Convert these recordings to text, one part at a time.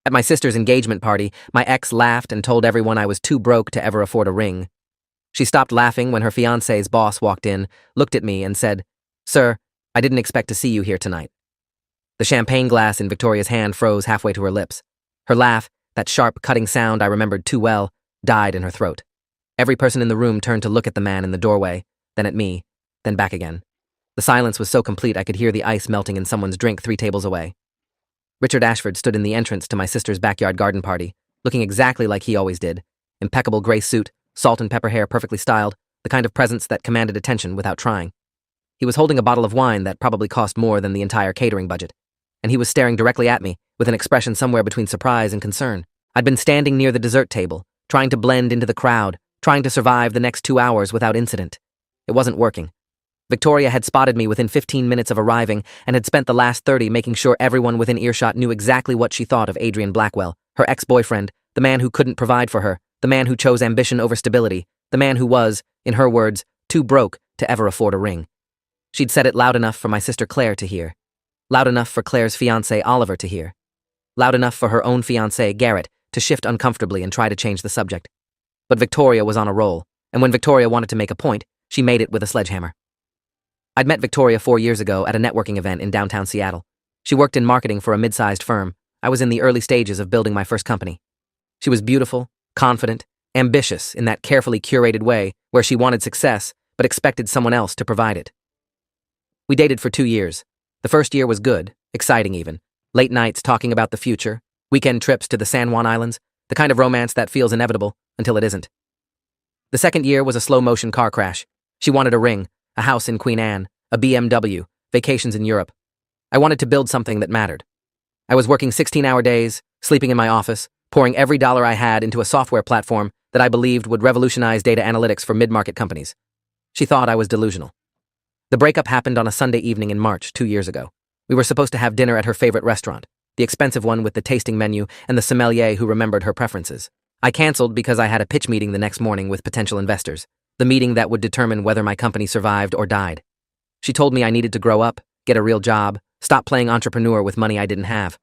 At my sister's engagement party, my ex laughed and told everyone I was too broke to ever afford a ring. She stopped laughing when her fiancé's boss walked in, looked at me, and said, "Sir, I didn't expect to see you here tonight." The champagne glass in Victoria's hand froze halfway to her lips. Her laugh, that sharp, cutting sound I remembered too well, died in her throat. Every person in the room turned to look at the man in the doorway, then at me, then back again. The silence was so complete I could hear the ice melting in someone's drink 3 tables away. Richard Ashford stood in the entrance to my sister's backyard garden party, looking exactly like he always did. Impeccable gray suit, salt and pepper hair perfectly styled, the kind of presence that commanded attention without trying. He was holding a bottle of wine that probably cost more than the entire catering budget, and he was staring directly at me with an expression somewhere between surprise and concern. I'd been standing near the dessert table, trying to blend into the crowd, trying to survive the next 2 hours without incident. It wasn't working. Victoria had spotted me within 15 minutes of arriving and had spent the last 30 making sure everyone within earshot knew exactly what she thought of Adrian Blackwell, her ex-boyfriend, the man who couldn't provide for her, the man who chose ambition over stability, the man who was, in her words, too broke to ever afford a ring. She'd said it loud enough for my sister Claire to hear. Loud enough for Claire's fiancé Oliver to hear. Loud enough for her own fiancé Garrett to shift uncomfortably and try to change the subject. But Victoria was on a roll, and when Victoria wanted to make a point, she made it with a sledgehammer. I'd met Victoria 4 years ago at a networking event in downtown Seattle. She worked in marketing for a mid-sized firm. I was in the early stages of building my first company. She was beautiful, confident, ambitious in that carefully curated way where she wanted success but expected someone else to provide it. We dated for 2 years. The first year was good, exciting even. Late nights talking about the future, weekend trips to the San Juan Islands, the kind of romance that feels inevitable until it isn't. The second year was a slow-motion car crash. She wanted a ring, a house in Queen Anne, a BMW, vacations in Europe. I wanted to build something that mattered. I was working 16-hour days, sleeping in my office, pouring every dollar I had into a software platform that I believed would revolutionize data analytics for mid-market companies. She thought I was delusional. The breakup happened on a Sunday evening in March 2 years ago. We were supposed to have dinner at her favorite restaurant, the expensive one with the tasting menu and the sommelier who remembered her preferences. I canceled because I had a pitch meeting the next morning with potential investors, the meeting that would determine whether my company survived or died. She told me I needed to grow up, get a real job, stop playing entrepreneur with money I didn't have.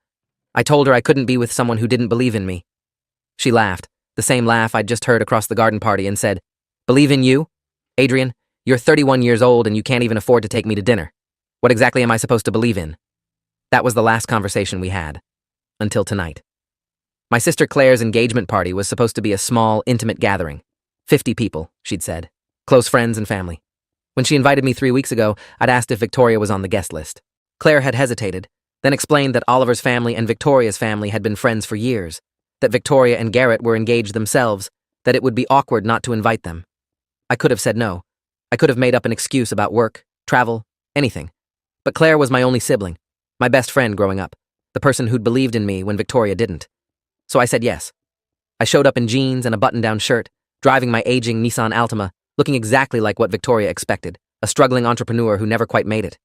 I told her I couldn't be with someone who didn't believe in me. She laughed, the same laugh I'd just heard across the garden party, and said, "Believe in you? Adrian, you're 31 years old and you can't even afford to take me to dinner. What exactly am I supposed to believe in?" That was the last conversation we had. Until tonight. My sister Claire's engagement party was supposed to be a small, intimate gathering. 50 people, she'd said. Close friends and family. When she invited me 3 weeks ago, I'd asked if Victoria was on the guest list. Claire had hesitated, then explained that Oliver's family and Victoria's family had been friends for years, that Victoria and Garrett were engaged themselves, that it would be awkward not to invite them. I could have said no. I could have made up an excuse about work, travel, anything. But Claire was my only sibling, my best friend growing up, the person who'd believed in me when Victoria didn't. So I said yes. I showed up in jeans and a button-down shirt, driving my aging Nissan Altima, looking exactly like what Victoria expected, a struggling entrepreneur who never quite made it.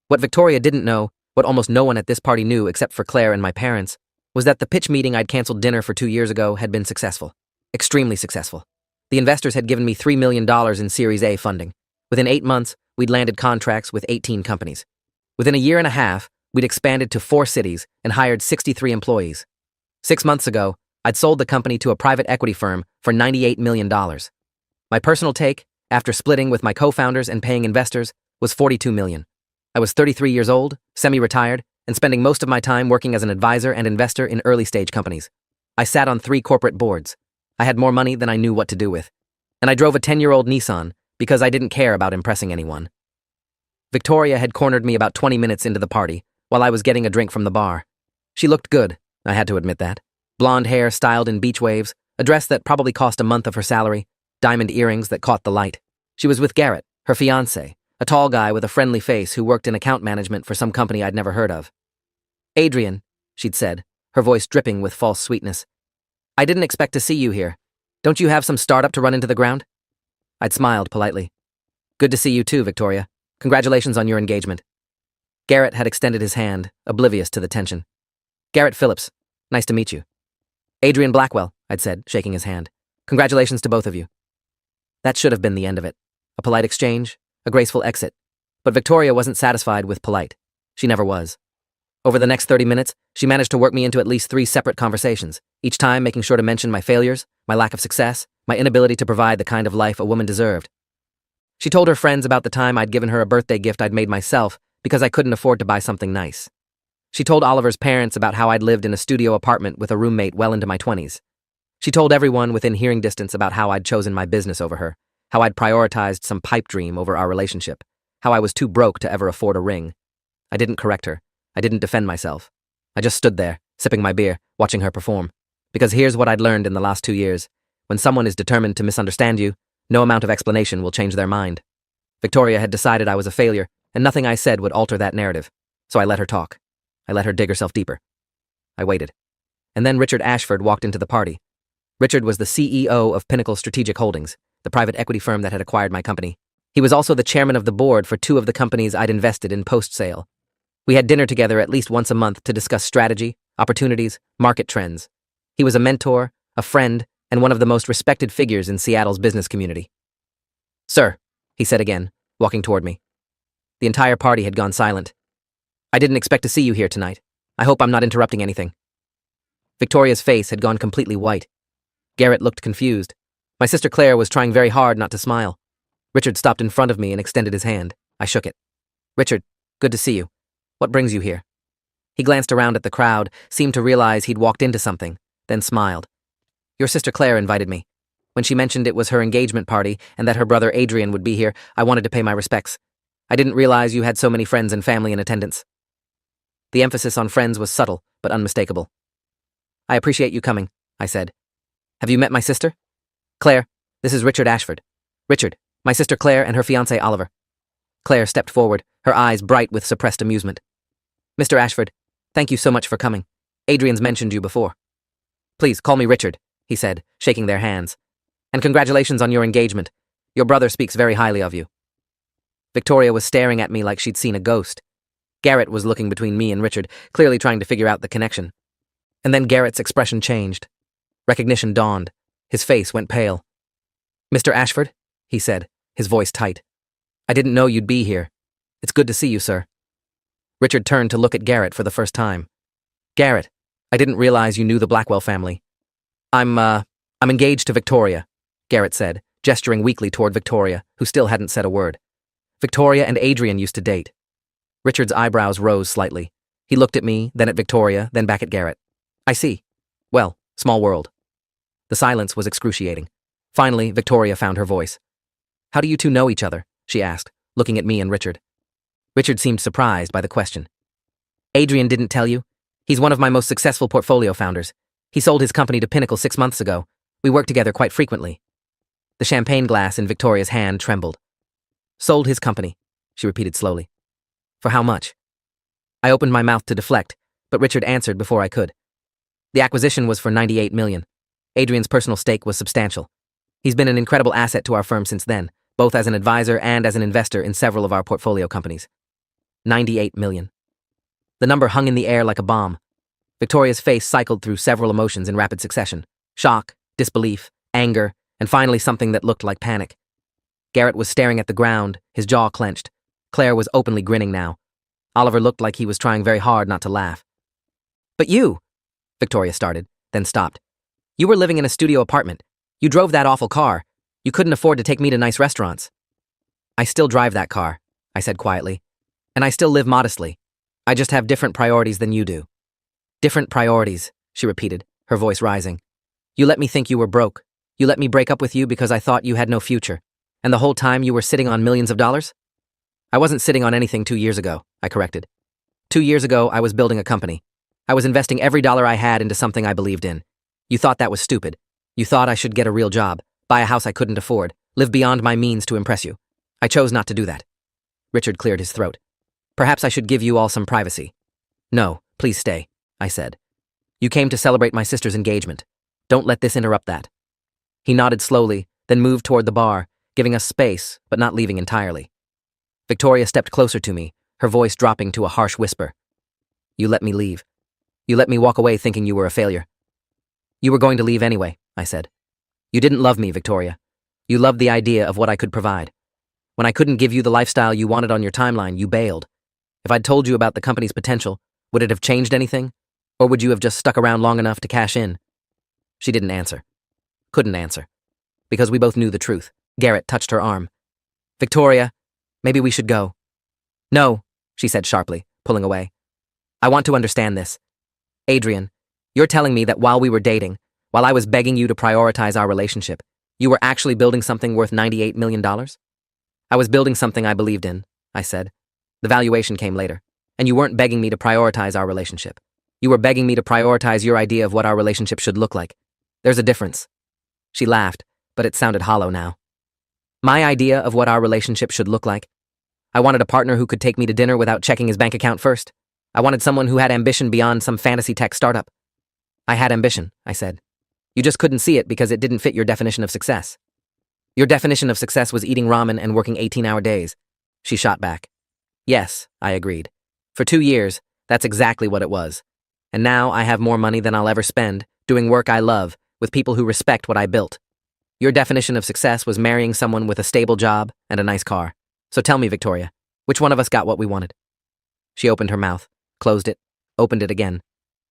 What Victoria didn't know, what almost no one at this party knew except for Claire and my parents, was that the pitch meeting I'd canceled dinner for 2 years ago had been successful. Extremely successful. The investors had given me $3 million in Series A funding. Within 8 months, we'd landed contracts with 18 companies. Within a year and a half, we'd expanded to 4 cities and hired 63 employees. 6 months ago, I'd sold the company to a private equity firm for $98 million. My personal take, after splitting with my co-founders and paying investors, was $42 million. I was 33 years old, semi-retired, and spending most of my time working as an advisor and investor in early-stage companies. I sat on 3 corporate boards. I had more money than I knew what to do with. And I drove a 10-year-old Nissan because I didn't care about impressing anyone. Victoria had cornered me about 20 minutes into the party while I was getting a drink from the bar. She looked good, I had to admit that. Blonde hair styled in beach waves, a dress that probably cost a month of her salary, diamond earrings that caught the light. She was with Garrett, her fiancé, a tall guy with a friendly face who worked in account management for some company I'd never heard of. "Adrian," she'd said, her voice dripping with false sweetness. "I didn't expect to see you here. Don't you have some startup to run into the ground?" I'd smiled politely. "Good to see you too, Victoria. Congratulations on your engagement." Garrett had extended his hand, oblivious to the tension. "Garrett Phillips, nice to meet you." "Adrian Blackwell," I'd said, shaking his hand. "Congratulations to both of you." That should have been the end of it. A polite exchange, a graceful exit. But Victoria wasn't satisfied with polite. She never was. Over the next 30 minutes, she managed to work me into at least 3 separate conversations, each time making sure to mention my failures, my lack of success, my inability to provide the kind of life a woman deserved. She told her friends about the time I'd given her a birthday gift I'd made myself because I couldn't afford to buy something nice. She told Oliver's parents about how I'd lived in a studio apartment with a roommate well into my 20s. She told everyone within hearing distance about how I'd chosen my business over her, how I'd prioritized some pipe dream over our relationship, how I was too broke to ever afford a ring. I didn't correct her. I didn't defend myself. I just stood there, sipping my beer, watching her perform. Because here's what I'd learned in the last 2 years. When someone is determined to misunderstand you, no amount of explanation will change their mind. Victoria had decided I was a failure, and nothing I said would alter that narrative. So I let her talk. I let her dig herself deeper. I waited. And then Richard Ashford walked into the party. Richard was the CEO of Pinnacle Strategic Holdings, the private equity firm that had acquired my company. He was also the chairman of the board for 2 of the companies I'd invested in post-sale. We had dinner together at least once a month to discuss strategy, opportunities, market trends. He was a mentor, a friend, and one of the most respected figures in Seattle's business community. "Sir," he said again, walking toward me. The entire party had gone silent. "I didn't expect to see you here tonight. I hope I'm not interrupting anything." Victoria's face had gone completely white. Garrett looked confused. My sister Claire was trying very hard not to smile. Richard stopped in front of me and extended his hand. I shook it. "Richard, good to see you. What brings you here?" He glanced around at the crowd, seemed to realize he'd walked into something, then smiled. "Your sister Claire invited me. When she mentioned it was her engagement party and that her brother Adrian would be here, I wanted to pay my respects. I didn't realize you had so many friends and family in attendance." The emphasis on friends was subtle, but unmistakable. "I appreciate you coming," I said. "Have you met my sister?" "Claire, this is Richard Ashford. Richard, my sister Claire and her fiancé Oliver." Claire stepped forward, her eyes bright with suppressed amusement. "Mr. Ashford, thank you so much for coming. Adrian's mentioned you before." "Please, call me Richard," he said, shaking their hands. "And congratulations on your engagement. Your brother speaks very highly of you." Victoria was staring at me like she'd seen a ghost. Garrett was looking between me and Richard, clearly trying to figure out the connection. And then Garrett's expression changed. Recognition dawned. His face went pale. "Mr. Ashford?" he said, his voice tight. "I didn't know you'd be here. It's good to see you, sir." Richard turned to look at Garrett for the first time. "Garrett, I didn't realize you knew the Blackwell family." I'm engaged to Victoria," Garrett said, gesturing weakly toward Victoria, who still hadn't said a word. "Victoria and Adrian used to date." Richard's eyebrows rose slightly. He looked at me, then at Victoria, then back at Garrett. "I see. Well, small world." The silence was excruciating. Finally, Victoria found her voice. "How do you two know each other?" she asked, looking at me and Richard. Richard seemed surprised by the question. "Adrian didn't tell you? He's one of my most successful portfolio founders. He sold his company to Pinnacle 6 months ago. We work together quite frequently." The champagne glass in Victoria's hand trembled. "Sold his company," she repeated slowly. "For how much?" I opened my mouth to deflect, but Richard answered before I could. "The acquisition was for $98 million. Adrian's personal stake was substantial. He's been an incredible asset to our firm since then, both as an advisor and as an investor in several of our portfolio companies." $98 million. The number hung in the air like a bomb. Victoria's face cycled through several emotions in rapid succession. Shock, disbelief, anger, and finally something that looked like panic. Garrett was staring at the ground, his jaw clenched. Claire was openly grinning now. Oliver looked like he was trying very hard not to laugh. "But you," Victoria started, then stopped. "You were living in a studio apartment. You drove that awful car. You couldn't afford to take me to nice restaurants." "I still drive that car," I said quietly. "And I still live modestly. I just have different priorities than you do." "Different priorities," she repeated, her voice rising. "You let me think you were broke. You let me break up with you because I thought you had no future. And the whole time you were sitting on millions of dollars?" "I wasn't sitting on anything 2 years ago," I corrected. 2 years ago, I was building a company. I was investing every dollar I had into something I believed in. You thought that was stupid. You thought I should get a real job, buy a house I couldn't afford, live beyond my means to impress you. I chose not to do that." Richard cleared his throat. "Perhaps I should give you all some privacy." "No, please stay," I said. "You came to celebrate my sister's engagement. Don't let this interrupt that." He nodded slowly, then moved toward the bar, giving us space, but not leaving entirely. Victoria stepped closer to me, her voice dropping to a harsh whisper. "You let me leave. You let me walk away thinking you were a failure." "You were going to leave anyway," I said. "You didn't love me, Victoria. You loved the idea of what I could provide. When I couldn't give you the lifestyle you wanted on your timeline, you bailed. If I'd told you about the company's potential, Would it have changed anything? Or would you have just stuck around long enough to cash in? She didn't answer. Couldn't answer. Because we both knew the truth. Garrett touched her arm. Victoria, maybe we should go. No, she said sharply, pulling away. I want to understand this. Adrian, you're telling me that while we were dating, while I was begging you to prioritize our relationship, you were actually building something worth $98 million? I was building something I believed in, I said. The valuation came later, and you weren't begging me to prioritize our relationship. You were begging me to prioritize your idea of what our relationship should look like. There's a difference. She laughed, but it sounded hollow now. My idea of what our relationship should look like? I wanted a partner who could take me to dinner without checking his bank account first. I wanted someone who had ambition beyond some fantasy tech startup. I had ambition, I said. You just couldn't see it because it didn't fit your definition of success. Your definition of success was eating ramen and working 18-hour days. She shot back. Yes, I agreed. For 2 years, that's exactly what it was. And now I have more money than I'll ever spend, doing work I love, with people who respect what I built. Your definition of success was marrying someone with a stable job and a nice car. So tell me, Victoria, which one of us got what we wanted? She opened her mouth, closed it, opened it again.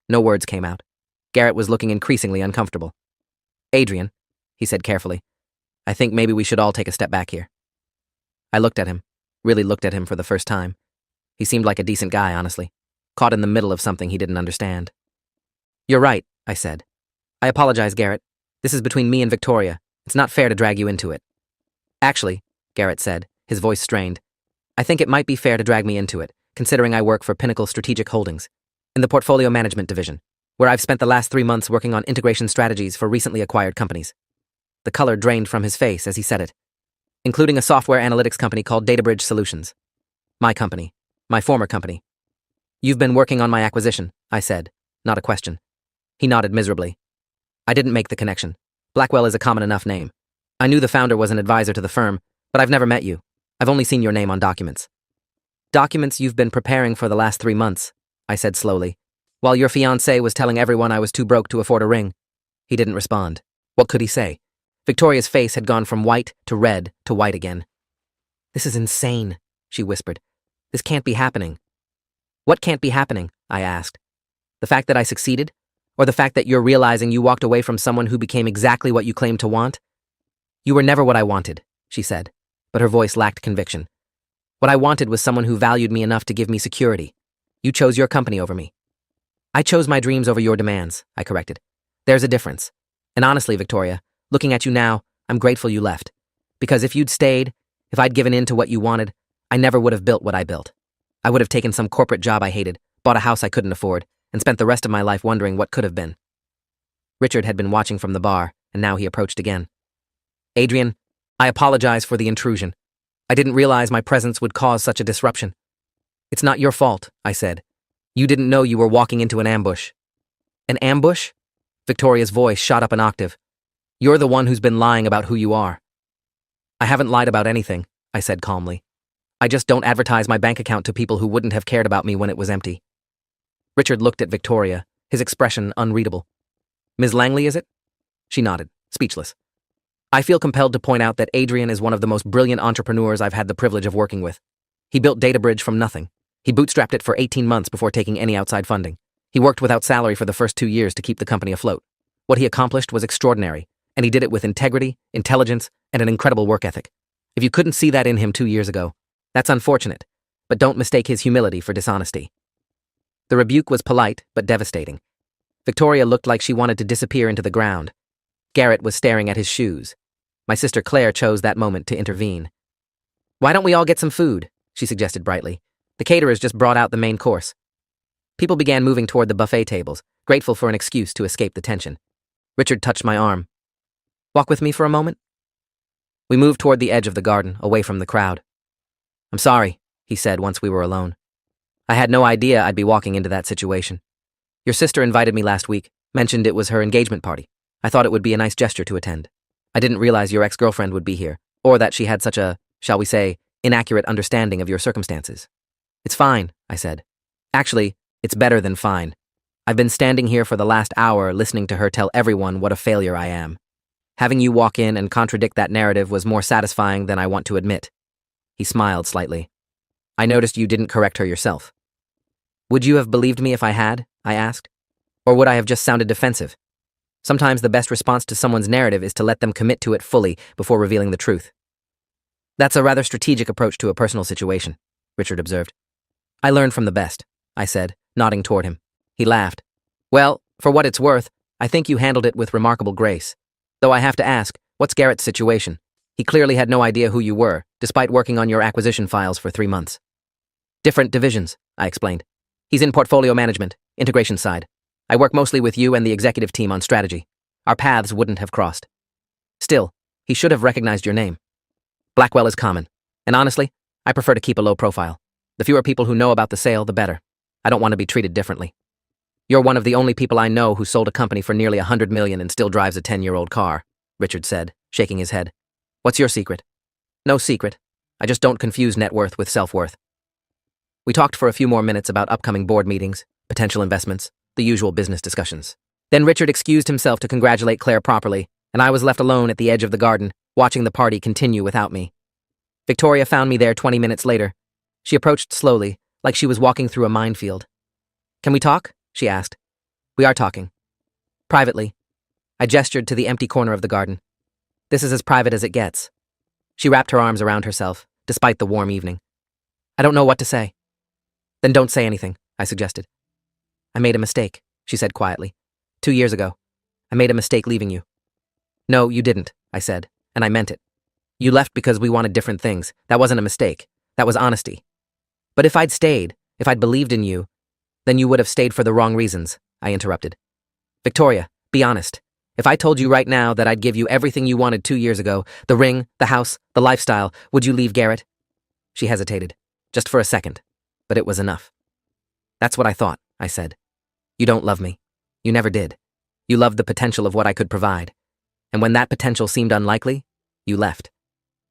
No words came out. Garrett was looking increasingly uncomfortable. Adrian, he said carefully, I think maybe we should all take a step back here. I looked at him, really looked at him for the first time. He seemed like a decent guy, honestly, caught in the middle of something he didn't understand. You're right, I said. I apologize, Garrett. This is between me and Victoria. It's not fair to drag you into it. Actually, Garrett said, his voice strained, I think it might be fair to drag me into it, considering I work for Pinnacle Strategic Holdings, in the Portfolio Management Division, where I've spent the last 3 months working on integration strategies for recently acquired companies. The color drained from his face as he said it, including a software analytics company called Databridge Solutions. My company. My former company. You've been working on my acquisition, I said, not a question. He nodded miserably. I didn't make the connection. Blackwell is a common enough name. I knew the founder was an advisor to the firm, but I've never met you. I've only seen your name on documents. Documents you've been preparing for the last 3 months, I said slowly, while your fiancé was telling everyone I was too broke to afford a ring. He didn't respond. What could he say? Victoria's face had gone from white to red to white again. This is insane, she whispered. This can't be happening. What can't be happening? I asked. The fact that I succeeded? Or the fact that you're realizing you walked away from someone who became exactly what you claimed to want? You were never what I wanted, she said, but her voice lacked conviction. What I wanted was someone who valued me enough to give me security. You chose your company over me. I chose my dreams over your demands, I corrected. There's a difference. And honestly, Victoria, looking at you now, I'm grateful you left. Because if you'd stayed, if I'd given in to what you wanted, I never would have built what I built. I would have taken some corporate job I hated, bought a house I couldn't afford, and spent the rest of my life wondering what could have been. Richard had been watching from the bar, and now he approached again. Adrian, I apologize for the intrusion. I didn't realize my presence would cause such a disruption. It's not your fault, I said. You didn't know you were walking into an ambush. An ambush? Victoria's voice shot up an octave. You're the one who's been lying about who you are. I haven't lied about anything, I said calmly. I just don't advertise my bank account to people who wouldn't have cared about me when it was empty. Richard looked at Victoria, his expression unreadable. Ms. Langley, is it? She nodded, speechless. I feel compelled to point out that Adrian is one of the most brilliant entrepreneurs I've had the privilege of working with. He built Databridge from nothing. He bootstrapped it for 18 months before taking any outside funding. He worked without salary for the first 2 years to keep the company afloat. What he accomplished was extraordinary, and he did it with integrity, intelligence, and an incredible work ethic. If you couldn't see that in him 2 years ago, that's unfortunate, but don't mistake his humility for dishonesty. The rebuke was polite, but devastating. Victoria looked like she wanted to disappear into the ground. Garrett was staring at his shoes. My sister Claire chose that moment to intervene. Why don't we all get some food? She suggested brightly. The caterers just brought out the main course. People began moving toward the buffet tables, grateful for an excuse to escape the tension. Richard touched my arm. Walk with me for a moment? We moved toward the edge of the garden, away from the crowd. I'm sorry, he said once we were alone. I had no idea I'd be walking into that situation. Your sister invited me last week, mentioned it was her engagement party. I thought it would be a nice gesture to attend. I didn't realize your ex-girlfriend would be here, or that she had such a, shall we say, inaccurate understanding of your circumstances. It's fine, I said. Actually, it's better than fine. I've been standing here for the last hour listening to her tell everyone what a failure I am. Having you walk in and contradict that narrative was more satisfying than I want to admit. He smiled slightly. I noticed you didn't correct her yourself. Would you have believed me if I had? I asked. Or would I have just sounded defensive? Sometimes the best response to someone's narrative is to let them commit to it fully before revealing the truth. That's a rather strategic approach to a personal situation, Richard observed. I learned from the best, I said, nodding toward him. He laughed. Well, for what it's worth, I think you handled it with remarkable grace. Though I have to ask, what's Garrett's situation? He clearly had no idea who you were, despite working on your acquisition files for 3 months. Different divisions, I explained. He's in portfolio management, integration side. I work mostly with you and the executive team on strategy. Our paths wouldn't have crossed. Still, he should have recognized your name. Blackwell is common, and honestly, I prefer to keep a low profile. The fewer people who know about the sale, the better. I don't want to be treated differently. You're one of the only people I know who sold a company for nearly $100 million and still drives a 10-year-old car, Richard said, shaking his head. What's your secret? No secret. I just don't confuse net worth with self-worth. We talked for a few more minutes about upcoming board meetings, potential investments, the usual business discussions. Then Richard excused himself to congratulate Claire properly, and I was left alone at the edge of the garden, watching the party continue without me. Victoria found me there 20 minutes later. She approached slowly, like she was walking through a minefield. Can we talk? She asked. We are talking. Privately. I gestured to the empty corner of the garden. This is as private as it gets. She wrapped her arms around herself, despite the warm evening. I don't know what to say. Then don't say anything, I suggested. I made a mistake, she said quietly. 2 years ago. I made a mistake leaving you. No, you didn't, I said, and I meant it. You left because we wanted different things. That wasn't a mistake. That was honesty. But if I'd stayed, if I'd believed in you, then you would have stayed for the wrong reasons, I interrupted. Victoria, be honest. If I told you right now that I'd give you everything you wanted 2 years ago, the ring, the house, the lifestyle, would you leave Garrett? She hesitated, just for a second, but it was enough. That's what I thought, I said. You don't love me. You never did. You loved the potential of what I could provide. And when that potential seemed unlikely, you left.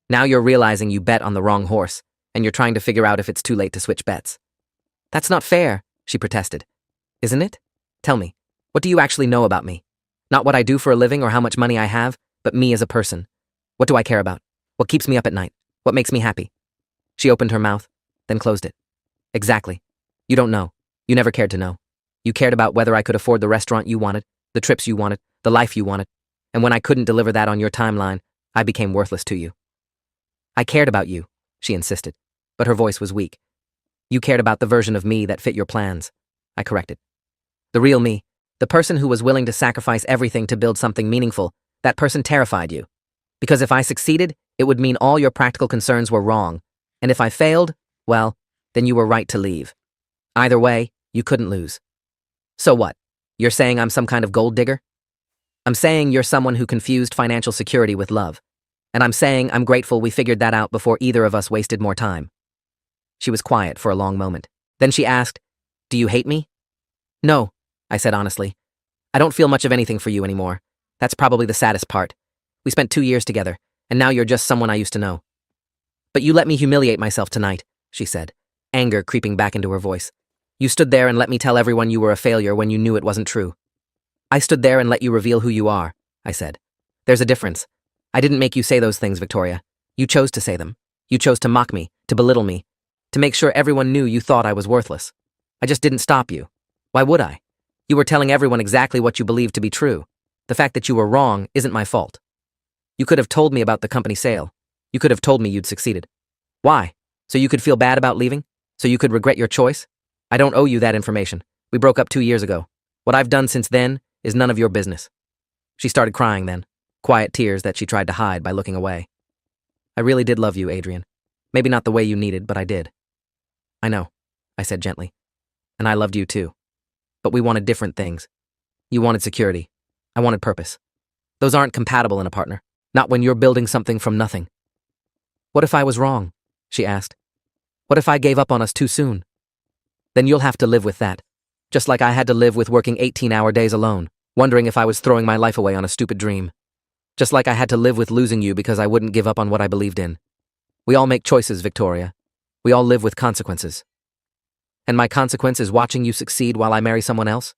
Now you're realizing you bet on the wrong horse, and you're trying to figure out if it's too late to switch bets. That's not fair, she protested. Isn't it? Tell me, what do you actually know about me? Not what I do for a living or how much money I have, but me as a person. What do I care about? What keeps me up at night? What makes me happy? She opened her mouth, then closed it. Exactly. You don't know. You never cared to know. You cared about whether I could afford the restaurant you wanted, the trips you wanted, the life you wanted, and when I couldn't deliver that on your timeline, I became worthless to you. I cared about you, she insisted, but her voice was weak. You cared about the version of me that fit your plans, I corrected. The real me, the person who was willing to sacrifice everything to build something meaningful, that person terrified you. Because if I succeeded, it would mean all your practical concerns were wrong, and if I failed, well, then you were right to leave. Either way, you couldn't lose. So what? You're saying I'm some kind of gold digger? I'm saying you're someone who confused financial security with love. And I'm saying I'm grateful we figured that out before either of us wasted more time. She was quiet for a long moment. Then she asked, Do you hate me? No, I said honestly. I don't feel much of anything for you anymore. That's probably the saddest part. We spent 2 years together, and now you're just someone I used to know. But you let me humiliate myself tonight, she said, anger creeping back into her voice. You stood there and let me tell everyone you were a failure when you knew it wasn't true. I stood there and let you reveal who you are, I said. There's a difference. I didn't make you say those things, Victoria. You chose to say them. You chose to mock me, to belittle me, to make sure everyone knew you thought I was worthless. I just didn't stop you. Why would I? You were telling everyone exactly what you believed to be true. The fact that you were wrong isn't my fault. You could have told me about the company sale. You could have told me you'd succeeded. Why? So you could feel bad about leaving? So you could regret your choice? I don't owe you that information. We broke up 2 years ago. What I've done since then is none of your business. She started crying then, quiet tears that she tried to hide by looking away. I really did love you, Adrian. Maybe not the way you needed, but I did. I know, I said gently. And I loved you too. But we wanted different things. You wanted security. I wanted purpose. Those aren't compatible in a partner. Not when you're building something from nothing. What if I was wrong? She asked. What if I gave up on us too soon? Then you'll have to live with that. Just like I had to live with working 18-hour days alone, wondering if I was throwing my life away on a stupid dream. Just like I had to live with losing you because I wouldn't give up on what I believed in. We all make choices, Victoria. We all live with consequences. And my consequence is watching you succeed while I marry someone else?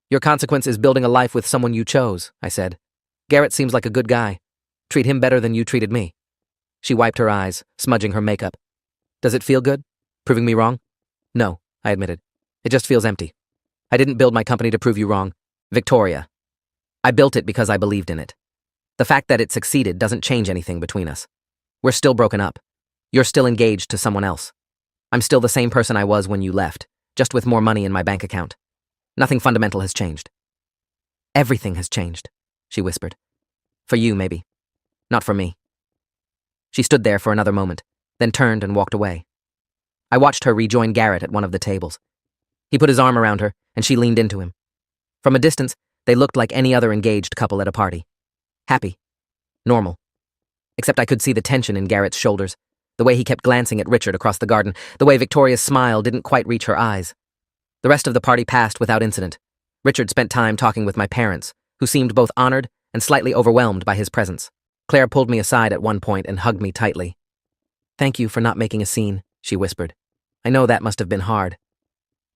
Your consequence is building a life with someone you chose, I said. Garrett seems like a good guy. Treat him better than you treated me. She wiped her eyes, smudging her makeup. Does it feel good? Proving me wrong? No, I admitted. It just feels empty. I didn't build my company to prove you wrong. Victoria. I built it because I believed in it. The fact that it succeeded doesn't change anything between us. We're still broken up. You're still engaged to someone else. I'm still the same person I was when you left, just with more money in my bank account. Nothing fundamental has changed. Everything has changed, she whispered. For you, maybe. Not for me. She stood there for another moment, then turned and walked away. I watched her rejoin Garrett at one of the tables. He put his arm around her, and she leaned into him. From a distance, they looked like any other engaged couple at a party. Happy. Normal. Except I could see the tension in Garrett's shoulders, the way he kept glancing at Richard across the garden, the way Victoria's smile didn't quite reach her eyes. The rest of the party passed without incident. Richard spent time talking with my parents, who seemed both honored and slightly overwhelmed by his presence. Claire pulled me aside at one point and hugged me tightly. Thank you for not making a scene, she whispered. I know that must have been hard.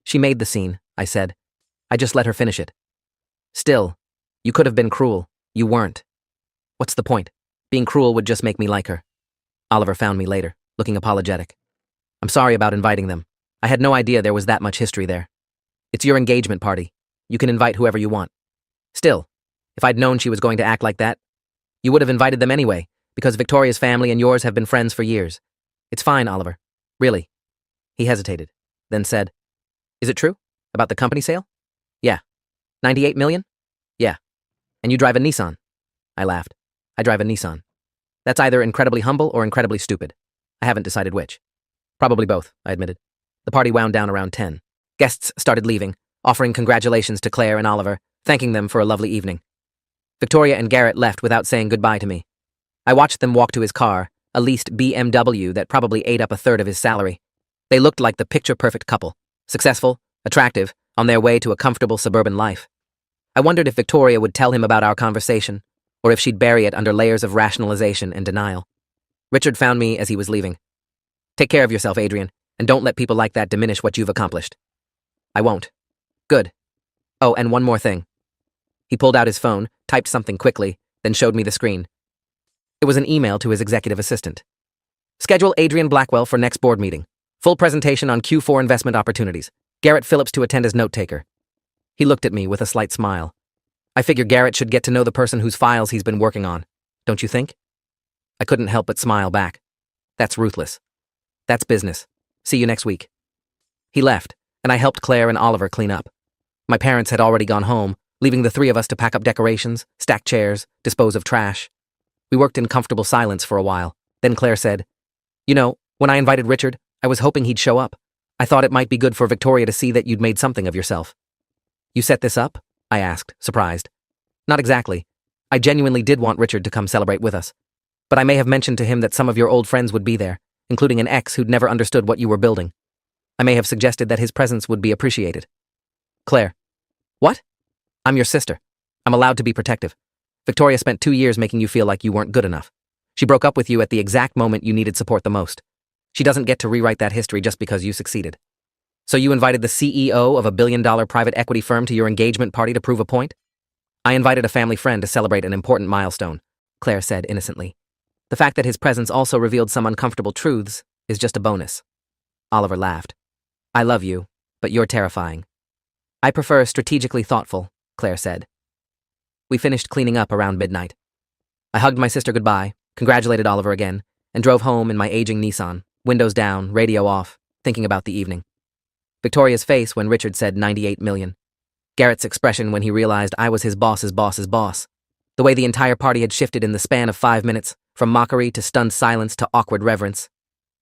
She made the scene, I said. I just let her finish it. Still, you could have been cruel. You weren't. What's the point? Being cruel would just make me like her. Oliver found me later, looking apologetic. I'm sorry about inviting them. I had no idea there was that much history there. It's your engagement party. You can invite whoever you want. Still, if I'd known she was going to act like that, you would have invited them anyway, because Victoria's family and yours have been friends for years. It's fine, Oliver. Really. He hesitated, then said, Is it true? About the company sale? Yeah. 98 million? Yeah. And you drive a Nissan? I laughed. I drive a Nissan. That's either incredibly humble or incredibly stupid. I haven't decided which. Probably both, I admitted. The party wound down around 10. Guests started leaving, offering congratulations to Claire and Oliver, thanking them for a lovely evening. Victoria and Garrett left without saying goodbye to me. I watched them walk to his car, a leased BMW that probably ate up a third of his salary. They looked like the picture-perfect couple, successful, attractive, on their way to a comfortable suburban life. I wondered if Victoria would tell him about our conversation, or if she'd bury it under layers of rationalization and denial. Richard found me as he was leaving. Take care of yourself, Adrian, and don't let people like that diminish what you've accomplished. I won't. Good. Oh, and one more thing. He pulled out his phone, typed something quickly, then showed me the screen. It was an email to his executive assistant. Schedule Adrian Blackwell for next board meeting. Full presentation on Q4 investment opportunities. Garrett Phillips to attend as note-taker. He looked at me with a slight smile. I figure Garrett should get to know the person whose files he's been working on. Don't you think? I couldn't help but smile back. That's ruthless. That's business. See you next week. He left, and I helped Claire and Oliver clean up. My parents had already gone home, leaving the three of us to pack up decorations, stack chairs, dispose of trash. We worked in comfortable silence for a while. Then Claire said, You know, when I invited Richard, I was hoping he'd show up. I thought it might be good for Victoria to see that you'd made something of yourself. You set this up? I asked, surprised. Not exactly. I genuinely did want Richard to come celebrate with us. But I may have mentioned to him that some of your old friends would be there, including an ex who'd never understood what you were building. I may have suggested that his presence would be appreciated. Claire. What? I'm your sister. I'm allowed to be protective. Victoria spent 2 years making you feel like you weren't good enough. She broke up with you at the exact moment you needed support the most. She doesn't get to rewrite that history just because you succeeded. So you invited the CEO of a billion-dollar private equity firm to your engagement party to prove a point? I invited a family friend to celebrate an important milestone, Claire said innocently. The fact that his presence also revealed some uncomfortable truths is just a bonus. Oliver laughed. I love you, but you're terrifying. I prefer strategically thoughtful, Claire said. We finished cleaning up around midnight. I hugged my sister goodbye, congratulated Oliver again, and drove home in my aging Nissan, windows down, radio off, thinking about the evening. Victoria's face when Richard said 98 million. Garrett's expression when he realized I was his boss's boss's boss. The way the entire party had shifted in the span of 5 minutes, from mockery to stunned silence to awkward reverence.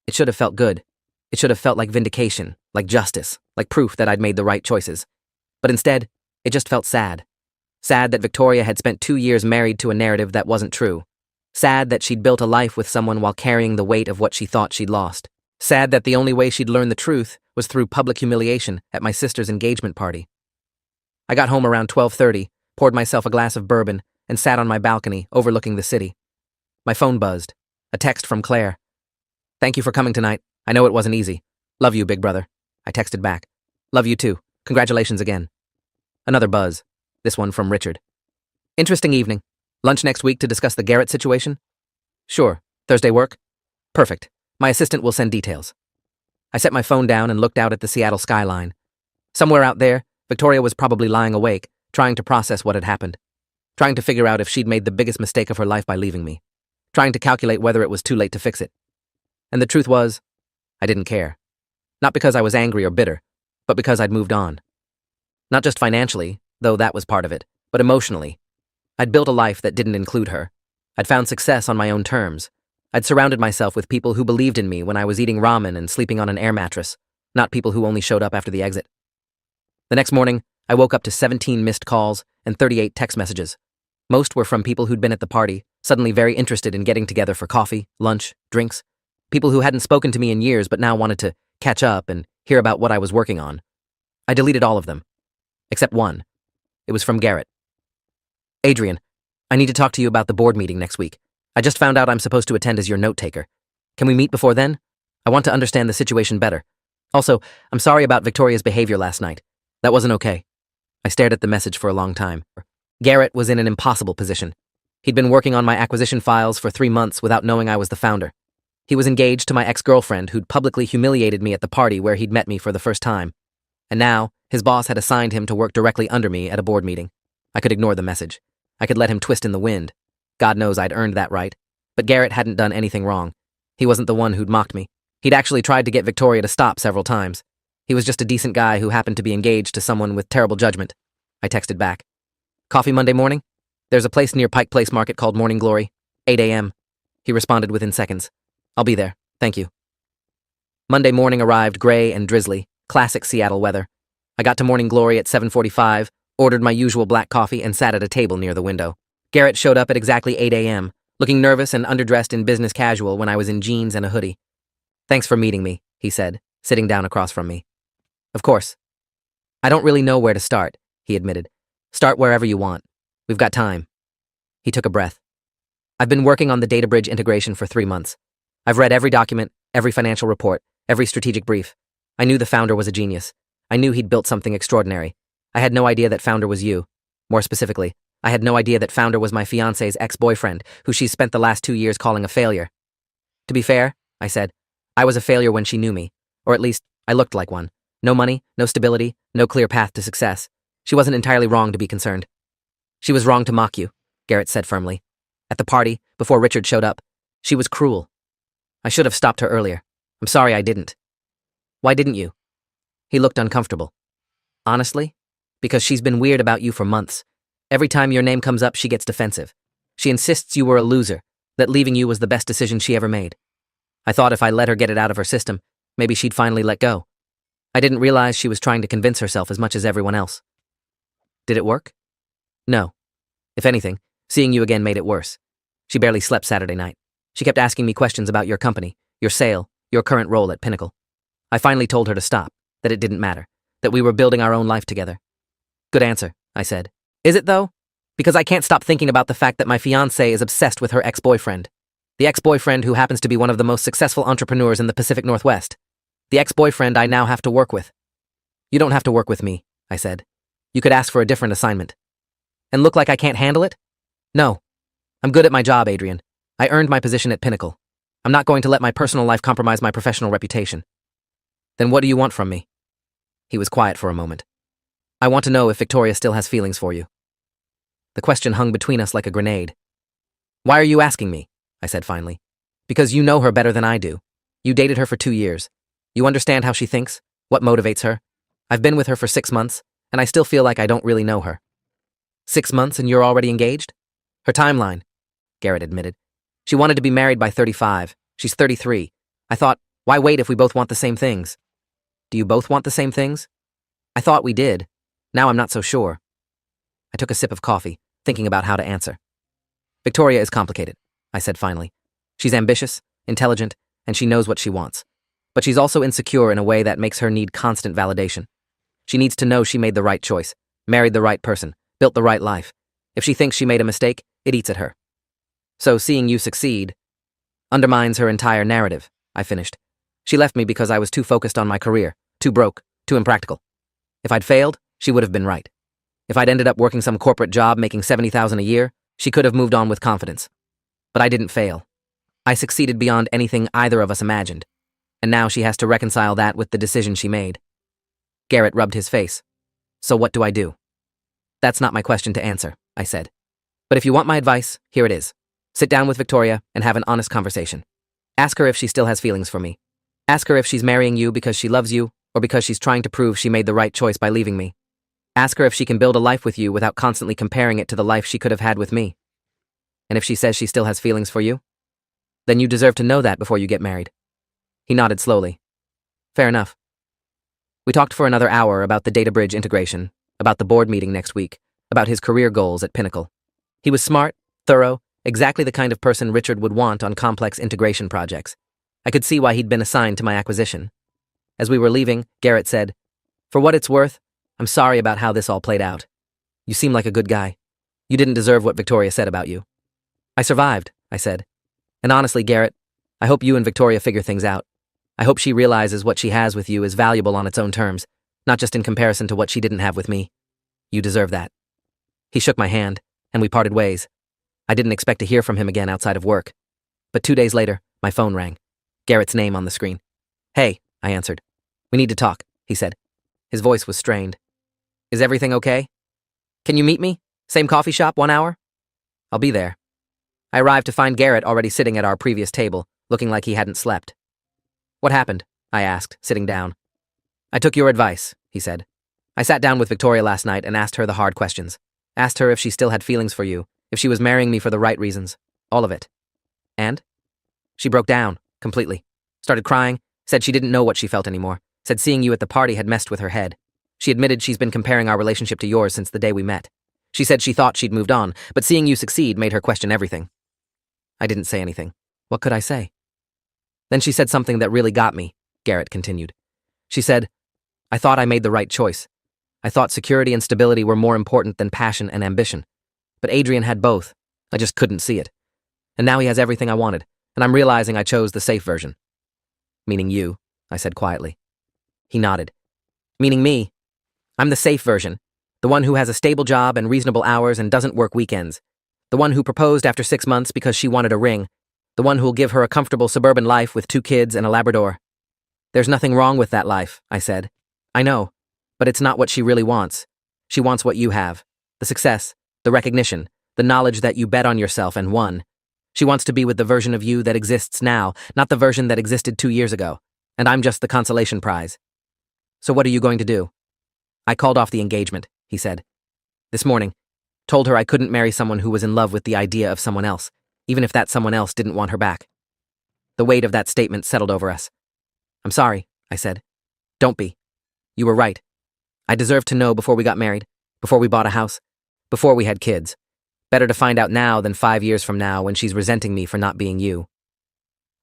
It should have felt good. It should have felt like vindication, like justice, like proof that I'd made the right choices. But instead, it just felt sad. Sad that Victoria had spent 2 years married to a narrative that wasn't true. Sad that she'd built a life with someone while carrying the weight of what she thought she'd lost. Sad that the only way she'd learn the truth was through public humiliation at my sister's engagement party. I got home around 12:30, poured myself a glass of bourbon, and sat on my balcony overlooking the city. My phone buzzed. A text from Claire. Thank you for coming tonight. I know it wasn't easy. Love you, big brother. I texted back. Love you too. Congratulations again. Another buzz. This one from Richard. Interesting evening. Lunch next week to discuss the Garrett situation? Sure. Thursday work? Perfect. My assistant will send details. I set my phone down and looked out at the Seattle skyline. Somewhere out there, Victoria was probably lying awake, trying to process what had happened, trying to figure out if she'd made the biggest mistake of her life by leaving me, trying to calculate whether it was too late to fix it. And the truth was, I didn't care. Not because I was angry or bitter, but because I'd moved on. Not just financially, though that was part of it, but emotionally. I'd built a life that didn't include her. I'd found success on my own terms. I'd surrounded myself with people who believed in me when I was eating ramen and sleeping on an air mattress, not people who only showed up after the exit. The next morning, I woke up to 17 missed calls and 38 text messages. Most were from people who'd been at the party, suddenly very interested in getting together for coffee, lunch, drinks. People who hadn't spoken to me in years but now wanted to catch up and hear about what I was working on. I deleted all of them. Except one. It was from Garrett. Adrian, I need to talk to you about the board meeting next week. I just found out I'm supposed to attend as your note-taker. Can we meet before then? I want to understand the situation better. Also, I'm sorry about Victoria's behavior last night. That wasn't okay. I stared at the message for a long time. Garrett was in an impossible position. He'd been working on my acquisition files for 3 months without knowing I was the founder. He was engaged to my ex-girlfriend who'd publicly humiliated me at the party where he'd met me for the first time. And now, his boss had assigned him to work directly under me at a board meeting. I could ignore the message. I could let him twist in the wind. God knows I'd earned that right. But Garrett hadn't done anything wrong. He wasn't the one who'd mocked me. He'd actually tried to get Victoria to stop several times. He was just a decent guy who happened to be engaged to someone with terrible judgment. I texted back. Coffee Monday morning? There's a place near Pike Place Market called Morning Glory. 8 a.m. He responded within seconds. I'll be there. Thank you. Monday morning arrived gray and drizzly, classic Seattle weather. I got to Morning Glory at 7:45, ordered my usual black coffee, and sat at a table near the window. Garrett showed up at exactly 8 a.m., looking nervous and underdressed in business casual when I was in jeans and a hoodie. Thanks for meeting me, he said, sitting down across from me. Of course. I don't really know where to start, he admitted. Start wherever you want. We've got time. He took a breath. I've been working on the data bridge integration for 3 months. I've read every document, every financial report, every strategic brief. I knew the founder was a genius. I knew he'd built something extraordinary. I had no idea that founder was you. More specifically, I had no idea that founder was my fiance's ex-boyfriend, who she's spent the last 2 years calling a failure. To be fair, I said, I was a failure when she knew me. Or at least, I looked like one. No money, no stability, no clear path to success. She wasn't entirely wrong to be concerned. She was wrong to mock you, Garrett said firmly. At the party, before Richard showed up, she was cruel. I should have stopped her earlier. I'm sorry I didn't. Why didn't you? He looked uncomfortable. Honestly? Because she's been weird about you for months. Every time your name comes up, she gets defensive. She insists you were a loser, that leaving you was the best decision she ever made. I thought if I let her get it out of her system, maybe she'd finally let go. I didn't realize she was trying to convince herself as much as everyone else. Did it work? No. If anything, seeing you again made it worse. She barely slept Saturday night. She kept asking me questions about your company, your sale, your current role at Pinnacle. I finally told her to stop, that it didn't matter, that we were building our own life together. Good answer, I said. Is it though? Because I can't stop thinking about the fact that my fiancé is obsessed with her ex-boyfriend. The ex-boyfriend who happens to be one of the most successful entrepreneurs in the Pacific Northwest. The ex-boyfriend I now have to work with. You don't have to work with me, I said. You could ask for a different assignment. And look like I can't handle it? No. I'm good at my job, Adrian. I earned my position at Pinnacle. I'm not going to let my personal life compromise my professional reputation. Then what do you want from me? He was quiet for a moment. I want to know if Victoria still has feelings for you. The question hung between us like a grenade. Why are you asking me? I said finally. Because you know her better than I do. You dated her for 2 years. You understand how she thinks, what motivates her. I've been with her for 6 months, and I still feel like I don't really know her. 6 months and you're already engaged? Her timeline, Garrett admitted. She wanted to be married by 35. She's 33. I thought, why wait if we both want the same things? Do you both want the same things? I thought we did. Now I'm not so sure. I took a sip of coffee, thinking about how to answer. Victoria is complicated, I said finally. She's ambitious, intelligent, and she knows what she wants. But she's also insecure in a way that makes her need constant validation. She needs to know she made the right choice, married the right person, built the right life. If she thinks she made a mistake, it eats at her. So seeing you succeed undermines her entire narrative, I finished. She left me because I was too focused on my career, too broke, too impractical. If I'd failed, she would have been right. If I'd ended up working some corporate job making $70,000 a year, she could have moved on with confidence. But I didn't fail. I succeeded beyond anything either of us imagined. And now she has to reconcile that with the decision she made. Garrett rubbed his face. So what do I do? That's not my question to answer, I said. But if you want my advice, here it is. Sit down with Victoria and have an honest conversation. Ask her if she still has feelings for me. Ask her if she's marrying you because she loves you or because she's trying to prove she made the right choice by leaving me. Ask her if she can build a life with you without constantly comparing it to the life she could have had with me. And if she says she still has feelings for you, then you deserve to know that before you get married. He nodded slowly. Fair enough. We talked for another hour about the data bridge integration, about the board meeting next week, about his career goals at Pinnacle. He was smart, thorough, exactly the kind of person Richard would want on complex integration projects. I could see why he'd been assigned to my acquisition. As we were leaving, Garrett said, For what it's worth, I'm sorry about how this all played out. You seem like a good guy. You didn't deserve what Victoria said about you. I survived, I said. And honestly, Garrett, I hope you and Victoria figure things out. I hope she realizes what she has with you is valuable on its own terms, not just in comparison to what she didn't have with me. You deserve that. He shook my hand, and we parted ways. I didn't expect to hear from him again outside of work. But 2 days later, my phone rang. Garrett's name on the screen. Hey, I answered. We need to talk, he said. His voice was strained. Is everything okay? Can you meet me? Same coffee shop, 1 hour? I'll be there. I arrived to find Garrett already sitting at our previous table, looking like he hadn't slept. What happened? I asked, sitting down. I took your advice, he said. I sat down with Victoria last night and asked her the hard questions. Asked her if she still had feelings for you, if she was marrying me for the right reasons. All of it. And? She broke down, completely. Started crying, said she didn't know what she felt anymore, said seeing you at the party had messed with her head. She admitted she's been comparing our relationship to yours since the day we met. She said she thought she'd moved on, but seeing you succeed made her question everything. I didn't say anything. What could I say? Then she said something that really got me, Garrett continued. She said, I thought I made the right choice. I thought security and stability were more important than passion and ambition. But Adrian had both. I just couldn't see it. And now he has everything I wanted, and I'm realizing I chose the safe version. Meaning you, I said quietly. He nodded. Meaning me. I'm the safe version. The one who has a stable job and reasonable hours and doesn't work weekends. The one who proposed after 6 months because she wanted a ring. The one who'll give her a comfortable suburban life with 2 kids and a Labrador. There's nothing wrong with that life, I said. I know, but it's not what she really wants. She wants what you have. The success, the recognition, the knowledge that you bet on yourself and won. She wants to be with the version of you that exists now, not the version that existed 2 years ago. And I'm just the consolation prize. So what are you going to do? I called off the engagement, he said. This morning. Told her I couldn't marry someone who was in love with the idea of someone else, even if that someone else didn't want her back. The weight of that statement settled over us. I'm sorry, I said. Don't be. You were right. I deserved to know before we got married, before we bought a house, before we had kids. Better to find out now than 5 years from now when she's resenting me for not being you.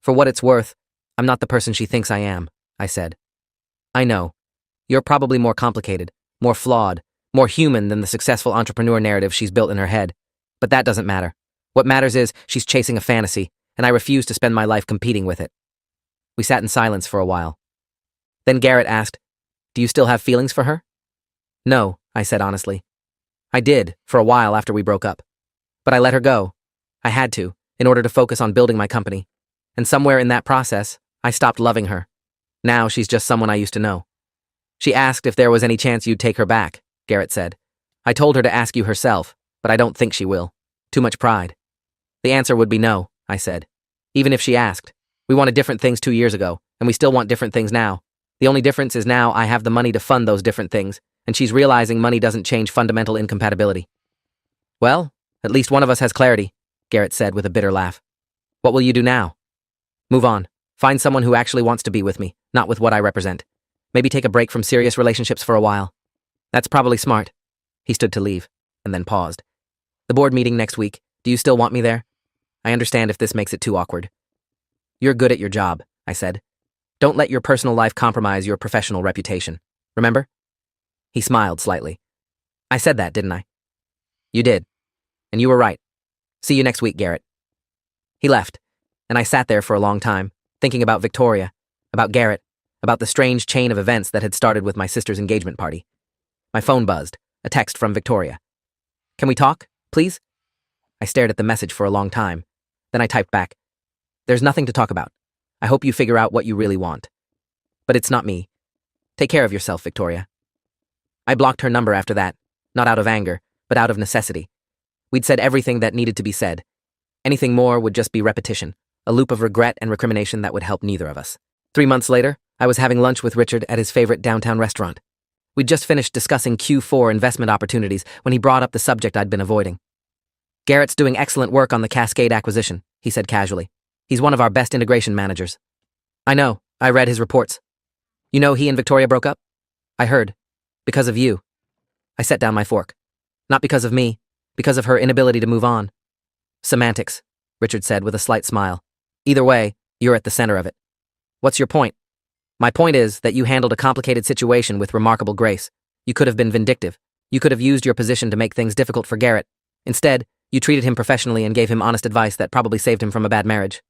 For what it's worth, I'm not the person she thinks I am, I said. I know. You're probably more complicated, more flawed, more human than the successful entrepreneur narrative she's built in her head. But that doesn't matter. What matters is she's chasing a fantasy, and I refuse to spend my life competing with it. We sat in silence for a while. Then Garrett asked, Do you still have feelings for her? No, I said honestly. I did, for a while after we broke up. But I let her go. I had to, in order to focus on building my company. And somewhere in that process, I stopped loving her. Now she's just someone I used to know. She asked if there was any chance you'd take her back, Garrett said. I told her to ask you herself, but I don't think she will. Too much pride. The answer would be no, I said. Even if she asked. We wanted different things 2 years ago, and we still want different things now. The only difference is now I have the money to fund those different things, and she's realizing money doesn't change fundamental incompatibility. Well, at least one of us has clarity, Garrett said with a bitter laugh. What will you do now? Move on. Find someone who actually wants to be with me, not with what I represent. Maybe take a break from serious relationships for a while. That's probably smart. He stood to leave, and then paused. The board meeting next week. Do you still want me there? I understand if this makes it too awkward. You're good at your job, I said. Don't let your personal life compromise your professional reputation. Remember? He smiled slightly. I said that, didn't I? You did. And you were right. See you next week, Garrett. He left, and I sat there for a long time, thinking about Victoria, about Garrett, about the strange chain of events that had started with my sister's engagement party. My phone buzzed, a text from Victoria. Can we talk, please? I stared at the message for a long time. Then I typed back. There's nothing to talk about. I hope you figure out what you really want. But it's not me. Take care of yourself, Victoria. I blocked her number after that, not out of anger, but out of necessity. We'd said everything that needed to be said. Anything more would just be repetition, a loop of regret and recrimination that would help neither of us. 3 months later, I was having lunch with Richard at his favorite downtown restaurant. We'd just finished discussing Q4 investment opportunities when he brought up the subject I'd been avoiding. "Garrett's doing excellent work on the Cascade acquisition," he said casually. "He's one of our best integration managers." "I know. I read his reports." "You know he and Victoria broke up?" "I heard. Because of you." I set down my fork. "Not because of me. Because of her inability to move on." "Semantics," Richard said with a slight smile. "Either way, you're at the center of it." "What's your point?" "My point is that you handled a complicated situation with remarkable grace. You could have been vindictive. You could have used your position to make things difficult for Garrett. Instead, you treated him professionally and gave him honest advice that probably saved him from a bad marriage."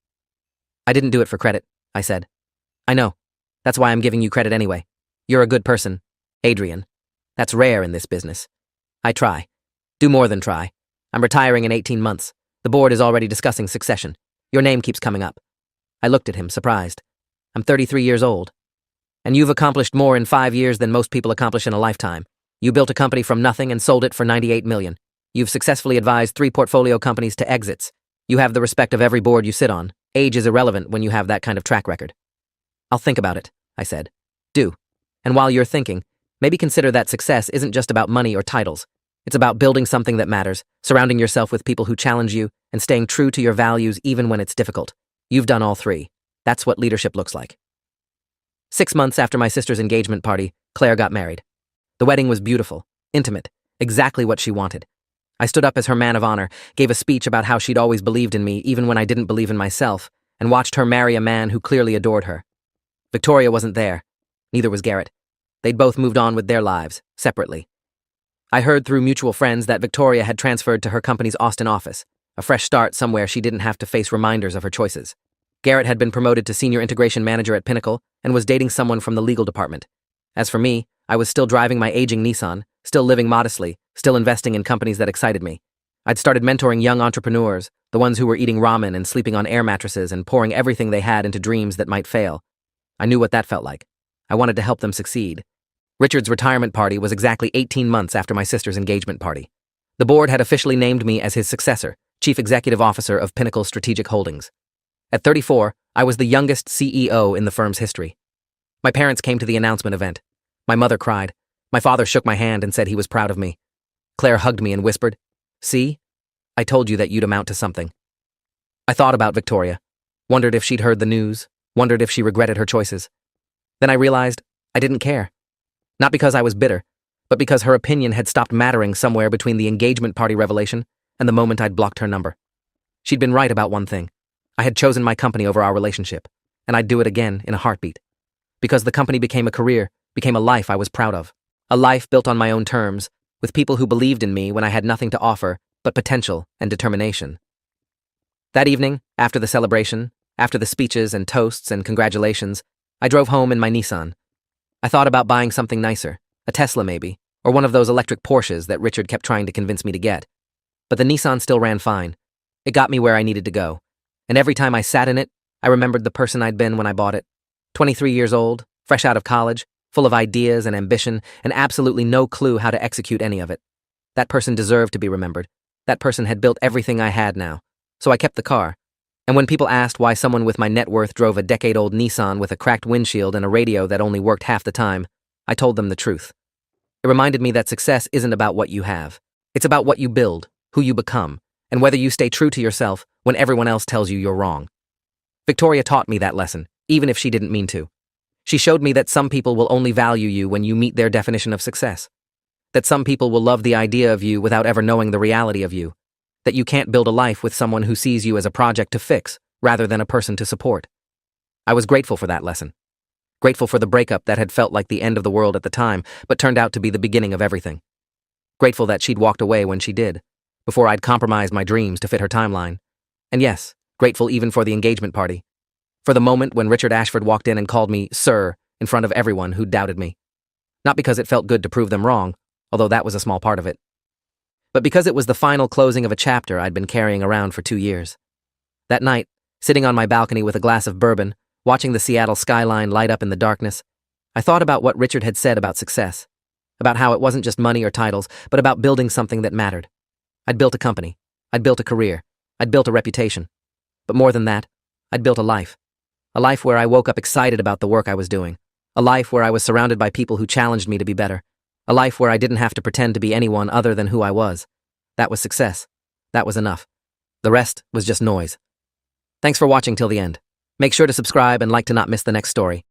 "I didn't do it for credit," I said. "I know. That's why I'm giving you credit anyway. You're a good person, Adrian. That's rare in this business. I try. Do more than try. I'm retiring in 18 months. The board is already discussing succession. Your name keeps coming up." I looked at him, surprised. "I'm 33 years old. And you've accomplished more in 5 years than most people accomplish in a lifetime. You built a company from nothing and sold it for $98 million. You've successfully advised 3 portfolio companies to exits. You have the respect of every board you sit on. Age is irrelevant when you have that kind of track record." "I'll think about it," I said. "Do. And while you're thinking, maybe consider that success isn't just about money or titles. It's about building something that matters, surrounding yourself with people who challenge you, and staying true to your values even when it's difficult. You've done all 3. That's what leadership looks like." 6 months after my sister's engagement party, Claire got married. The wedding was beautiful, intimate, exactly what she wanted. I stood up as her man of honor, gave a speech about how she'd always believed in me even when I didn't believe in myself, and watched her marry a man who clearly adored her. Victoria wasn't there. Neither was Garrett. They'd both moved on with their lives, separately. I heard through mutual friends that Victoria had transferred to her company's Austin office, a fresh start somewhere she didn't have to face reminders of her choices. Garrett had been promoted to senior integration manager at Pinnacle and was dating someone from the legal department. As for me, I was still driving my aging Nissan, still living modestly, still investing in companies that excited me. I'd started mentoring young entrepreneurs, the ones who were eating ramen and sleeping on air mattresses and pouring everything they had into dreams that might fail. I knew what that felt like. I wanted to help them succeed. Richard's retirement party was exactly 18 months after my sister's engagement party. The board had officially named me as his successor, Chief Executive Officer of Pinnacle Strategic Holdings. At 34, I was the youngest CEO in the firm's history. My parents came to the announcement event. My mother cried. My father shook my hand and said he was proud of me. Claire hugged me and whispered, "See? I told you that you'd amount to something." I thought about Victoria, wondered if she'd heard the news, wondered if she regretted her choices. Then I realized I didn't care. Not because I was bitter, but because her opinion had stopped mattering somewhere between the engagement party revelation and the moment I'd blocked her number. She'd been right about one thing. I had chosen my company over our relationship, and I'd do it again in a heartbeat. Because the company became a career, became a life I was proud of. A life built on my own terms, with people who believed in me when I had nothing to offer but potential and determination. That evening, after the celebration, after the speeches and toasts and congratulations, I drove home in my Nissan. I thought about buying something nicer, a Tesla maybe, or one of those electric Porsches that Richard kept trying to convince me to get. But the Nissan still ran fine. It got me where I needed to go. And every time I sat in it, I remembered the person I'd been when I bought it. 23 years old, fresh out of college, full of ideas and ambition, and absolutely no clue how to execute any of it. That person deserved to be remembered. That person had built everything I had now. So I kept the car. And when people asked why someone with my net worth drove a decade-old Nissan with a cracked windshield and a radio that only worked half the time, I told them the truth. It reminded me that success isn't about what you have. It's about what you build, who you become, and whether you stay true to yourself when everyone else tells you you're wrong. Victoria taught me that lesson, even if she didn't mean to. She showed me that some people will only value you when you meet their definition of success. That some people will love the idea of you without ever knowing the reality of you. That you can't build a life with someone who sees you as a project to fix, rather than a person to support. I was grateful for that lesson. Grateful for the breakup that had felt like the end of the world at the time, but turned out to be the beginning of everything. Grateful that she'd walked away when she did, before I'd compromised my dreams to fit her timeline. And yes, grateful even for the engagement party. For the moment when Richard Ashford walked in and called me "Sir" in front of everyone who doubted me. Not because it felt good to prove them wrong, although that was a small part of it. But because it was the final closing of a chapter I'd been carrying around for 2 years. That night, sitting on my balcony with a glass of bourbon, watching the Seattle skyline light up in the darkness, I thought about what Richard had said about success. about how it wasn't just money or titles, but about building something that mattered. I'd built a company. I'd built a career. I'd built a reputation. But more than that, I'd built a life. A life where I woke up excited about the work I was doing. A life where I was surrounded by people who challenged me to be better. A life where I didn't have to pretend to be anyone other than who I was. That was success. That was enough. The rest was just noise. Thanks for watching till the end. Make sure to subscribe and like to not miss the next story.